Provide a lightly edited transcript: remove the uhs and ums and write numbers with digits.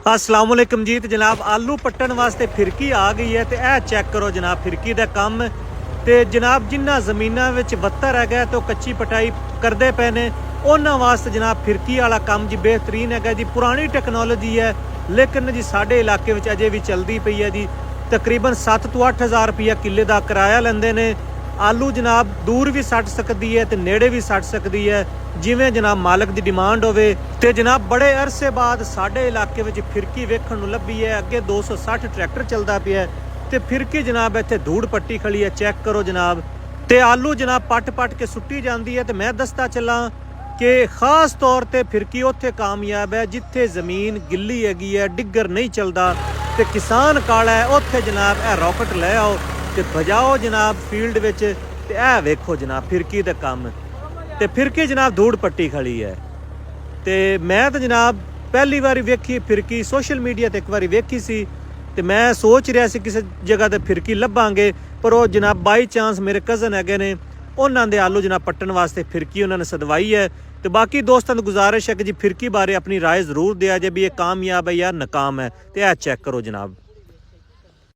अस्सलाम वालेकुम जी। तो जनाब आलू पट्टन वास्ते फिरकी आ गई है। तो यह चेक करो जनाब फिरकी का काम। तो जनाब जिन्होंने जमीनों में बत्तर है तो कच्ची पटाई करते पे ने उन्होंने वास्ते जनाब फिरकी वाला काम जी बेहतरीन है जी। पुरानी टैक्नोलॉजी है लेकिन जी साढ़े इलाके में अजे भी चलती पई है जी। तकरीबन 7 तो 8 हज़ार रुपया किले का किराया लेंदे ने। आलू जनाब दूर भी सट सकती है तो नेड़े भी सट सकती है जिमें जनाब मालक की डिमांड होवे। ते जनाब बड़े अरसे बाद साढ़े इलाके में फिरकी वेखण नूं लभी है। अगे 260 ट्रैक्टर चलता पिया ते फिरकी जनाब इत्थे धूड़ पट्टी खड़ी है। चेक करो जनाब। ते आलू जनाब पट पट के सुट्टी जाती है। तो मैं दसदा चला कि खास तौर पर फिरकी उत्थे कामयाब है जिथे जमीन गिल्ली हैगी है, डिगर नहीं चलता ते किसान काला है। उत्थे जनाब यह रॉकेट लै आओ ते बजाओ जनाब फील्ड विच। ते यह वेखो जनाब फिरकी दा काम। ते फिरकी जनाब धूड़ पट्टी खड़ी है। ते मैं तो जनाब पहली बारी वेखी फिरकी सोशल मीडिया ते एक बारी वेखी सी। ते मैं सोच रहा सी किसी जगह ते फिरकी लभांगे पर वो जनाब बाई चांस मेरे कज़न हैगे ने उन्होंने आलू जनाब पट्टन वास्ते फिरकी उन्होंने सदवाई है। तो बाकी दोस्तों की गुजारिश है कि जी फिरकी बारे अपनी राय जरूर दिया जे भी ये कामयाब है या नाकाम है। तो यह चेक करो जनाब।